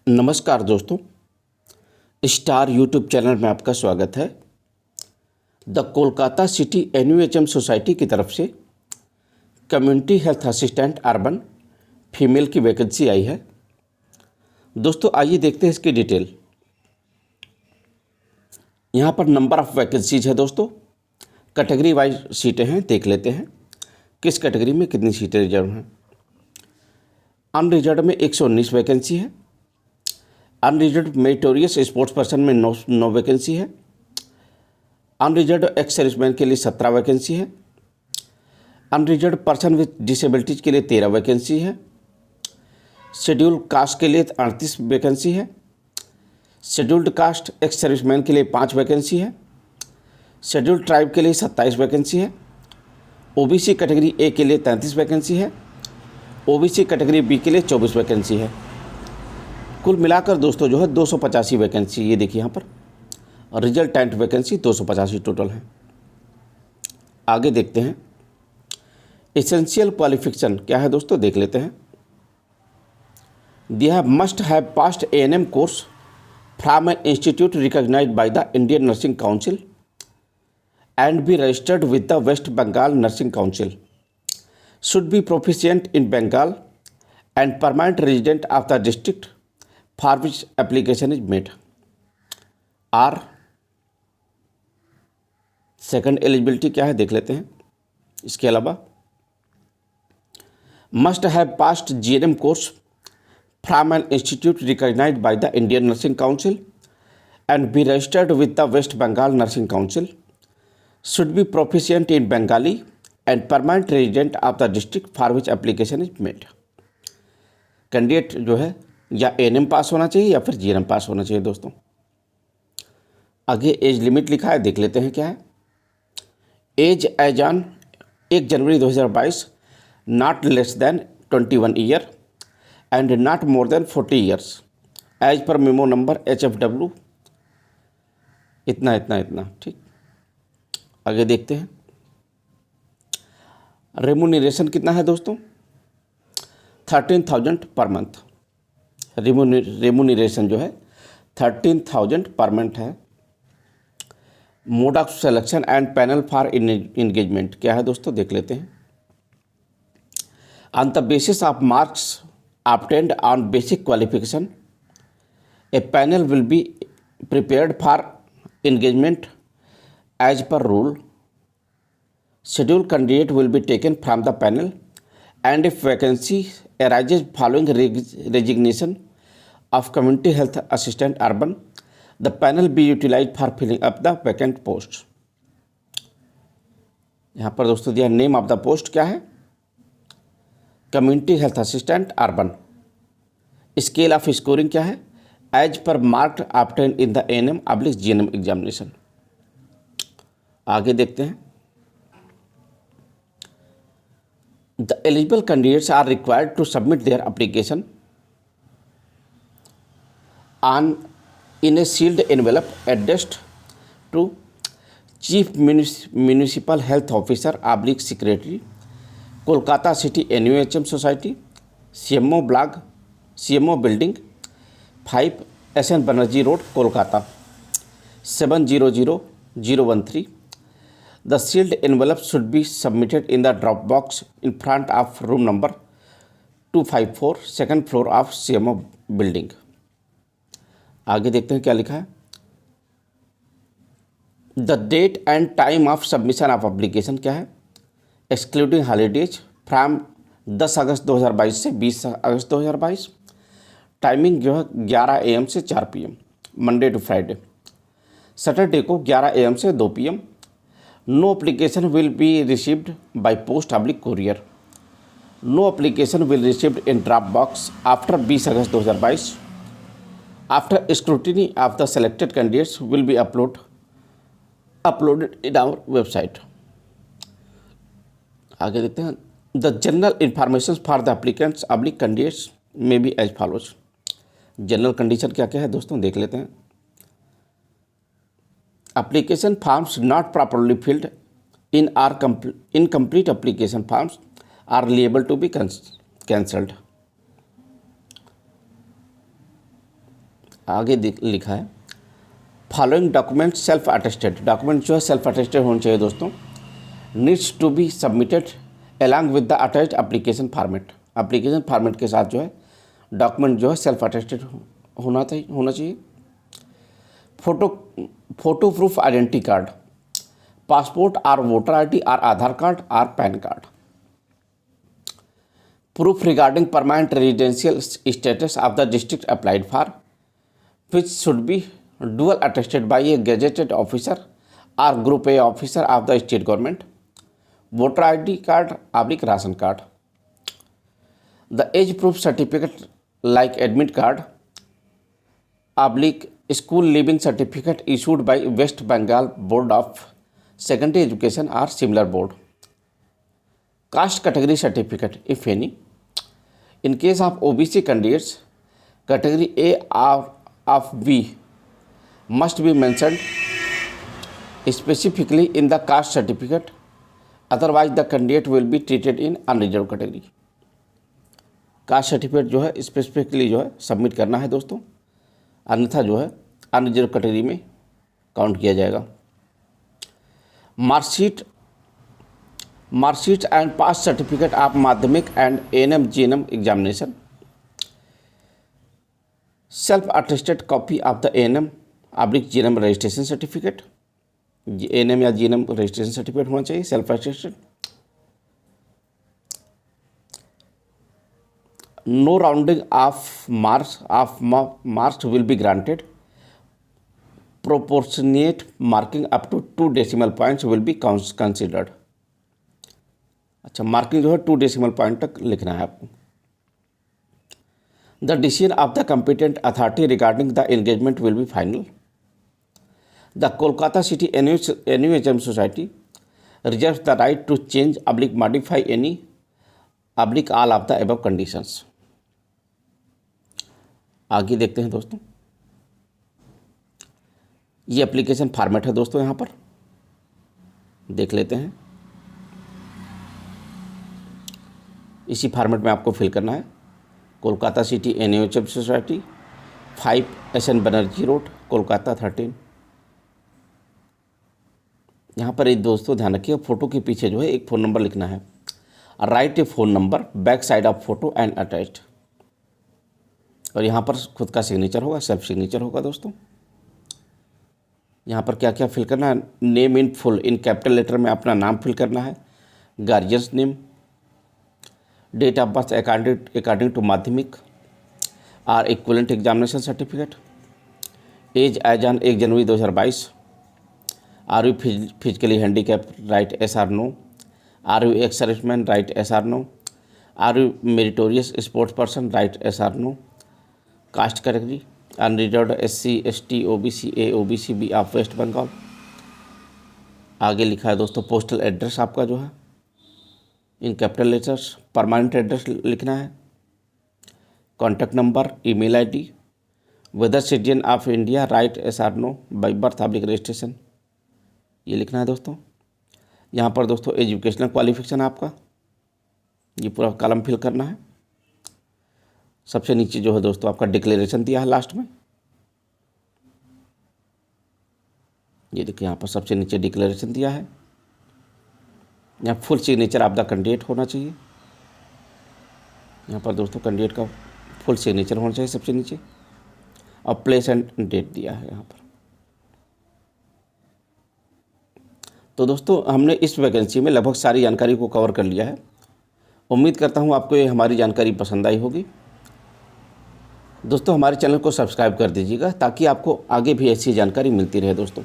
नमस्कार दोस्तों, star YouTube channel में आपका स्वागत है। The Kolkata city NUHM society की तरफ से community health assistant urban female की वैकेंसी आई है। दोस्तों आइए देखते हैं इसकी डिटेल। यहाँ पर नंबर ऑफ़ वैकेंसीज है दोस्तों, कैटेगरी वाइज सीटें हैं, देख लेते हैं किस कैटेगरी में कितनी सीटें रिजर्व हैं। अनरिजर्व में 119 वैकेंसी है। अनरिजर्व मेरिटोरियस स्पोर्ट्स पर्सन में 9 वैकेंसी है। अनरिजर्व एक्स सर्विसमैन के लिए 17 वैकेंसी है। अनरिजर्व पर्सन विद डिसेबिलिटीज के लिए 13 वैकेंसी है। शेड्यूल्ड कास्ट के लिए 38 वैकेंसी है। शेड्यूल्ड कास्ट एक्स सर्विसमैन के लिए 5 वैकेंसी है। शेड्यूल्ड ट्राइब के लिए 27 वैकेंसी है। ओबीसी कैटेगरी ए के लिए 33 वैकेंसी है। ओबीसी कैटेगरी बी के लिए 24 वैकेंसी है। कुल मिलाकर दोस्तों जो है 285 वैकेंसी, ये देखिए यहाँ पर रिजल्टेंट वैकेंसी 285 टोटल है। आगे देखते हैं एसेंशियल क्वालिफिकेशन क्या है दोस्तों, देख लेते हैं। They must have passed ANM course from an institute recognised by the Indian nursing council and be registered with the West Bengal nursing council, should be proficient in Bengal and permanent resident of the district for which application is made. Or second eligibility क्या है देख लेते हैं। इसके अलावा must have passed GNM course from an institute recognised by the Indian nursing council and be registered with the West Bengal nursing council, should be proficient in Bengali and permanent resident of the district for which application is made. Candidate जो है या ANM पास होना चाहिए या फिर GNM पास होना चाहिए दोस्तों। आगे एज लिमिट लिखा है, देख लेते हैं क्या है। Age as on 1 January 2022 not less than 21 year and not more than 40 years age per memo number HFW इतना ठीक। आगे देखते हैं रेमुनरेशन कितना है दोस्तों, 13,000 पर मंथ। रेमुनरेशन जो है 13,000 पर मंथ है। Mode of selection and panel for engagement क्या है दोस्तों, देख लेते हैं। On the basis of marks obtained on basic qualification, a panel will be prepared for engagement as per rule. Scheduled candidate will be taken from the panel, and if vacancy arises following resignation of community health assistant urban, the panel be utilized for filling up the vacant posts. यहाँ पर दोस्तों दिया name of the post क्या है, community health assistant urban. Scale of scoring क्या है, as per marked obtain in the ANM / GNM examination. आगे देखते हैं the eligible candidates are required to submit their application on in a sealed envelope addressed to chief municipal health officer / secretary Kolkata city NUHM society, CMO block, CMO building 5 SN Banerjee road Kolkata 700013। द सील्ड एनवेलप शुड बी सबमिटेड इन the drop box in front of room number 254 second floor of CMO building. आगे देखते हैं क्या लिखा है। The date and time of submission of application क्या है, एक्सक्लूडिंग हॉलीडेज फ्रॉम 10 अगस्त 2022 से 20 अगस्त 2022। टाइमिंग जो है 11 AM से 4 PM Monday to Friday. Saturday को 11 AM से 2 PM। No application will be received by post / courier. No application will received in drop box after 20 August 2022। After scrutiny of the selected candidates will be uploaded in our website. आगे देखते हैं the general information for the applicants / candidates may be as follows. General condition क्या क्या है दोस्तों, देख लेते हैं। Application forms not properly filled in or incomplete application forms are liable to be cancelled. आगे लिखा है following document self attested, document जो है सेल्फ अटेस्टेड होने चाहिए दोस्तों, needs to be submitted along with the attached application format, application format के साथ जो है डॉक्यूमेंट जो है सेल्फ अटेस्टेड होना चाहिए। Photo proof identity card, passport और वोटर आईडी और आधार कार्ड और PAN card. Proof regarding permanent residential status of the district applied for which should be dual attested by a gazetted officer और group A officer of the state government. Voter ID card oblique ration card. The age proof certificate like admit card oblique school leaving certificate issued by West Bengal Board of Secondary Education or similar board. Caste category certificate, if any. In case of OBC candidates, category A or of B must be mentioned specifically in the caste certificate, otherwise the candidate will be treated in unreserved category. Caste certificate जो है specifically जो है submit करना है दोस्तों, अन्यथा जो है अनरिजर्व कैटेगरी में काउंट किया जाएगा। Marksheet and pass certificate of Madhyamik and ANM GNM examination. Self attested copy of the ANM oblique GNM registration certificate, ANM या जीएनएम रजिस्ट्रेशन सर्टिफिकेट होना चाहिए self attested. No rounding off marks will be granted. Proportionate marking up to 2 decimal points will be considered. अच्छा, marking जो है 2 decimal point तक लिखना है आपको। The decision of the competent authority regarding the engagement will be final. The Kolkata city NUHM society reserves the right to change oblique modify any oblique all of the above conditions. आगे देखते हैं दोस्तों, ये application format है दोस्तों, यहाँ पर देख लेते हैं। इसी फॉर्मेट में आपको फिल करना है। Kolkata city NUHM society 5 SN Banerjee road Kolkata 13। यहाँ पर एक दोस्तों ध्यान रखिए, फ़ोटो के पीछे जो है एक फ़ोन नंबर लिखना है। Right A phone number back side of photo and attached. और यहाँ पर खुद का सिग्नेचर होगा, सेल्फ सिग्नेचर होगा दोस्तों। यहाँ पर क्या क्या फिल करना है, name in full in capital letter में अपना नाम फिल करना है, guardian's name, date of birth according to Madhyamik और equivalent examination certificate, age on 1 January 2022, are you physically handicap right yes or no, are you ex serviceman right yes or no, are you meritorious sports person right yes or no, caste category unreserved SC ST OBC A OBC B of West Bengal. आगे लिखा है दोस्तों postal address आपका जो है in capital letters, permanent address लिखना है, contact number, email ID, whether citizen of India right yes or no by birth oblique registration, ये लिखना है दोस्तों। यहाँ पर दोस्तों एजुकेशनल क्वालिफिकेशन आपका ये पूरा कॉलम फिल करना है। सबसे नीचे जो है दोस्तों आपका डिक्लेरेशन दिया है लास्ट में, ये देखिए यहाँ पर सबसे नीचे डिक्लेरेशन दिया है। यहाँ full signature of the candidate होना चाहिए। यहाँ पर दोस्तों कैंडिडेट का फुल सिग्नेचर होना चाहिए सबसे नीचे, और प्लेस एंड डेट दिया है यहाँ पर। तो दोस्तों हमने इस वैकेंसी में लगभग सारी जानकारी को कवर कर लिया है। उम्मीद करता हूँ आपको ये हमारी जानकारी पसंद आई होगी। दोस्तों हमारे चैनल को सब्सक्राइब कर दीजिएगा ताकि आपको आगे भी ऐसी जानकारी मिलती रहे दोस्तों।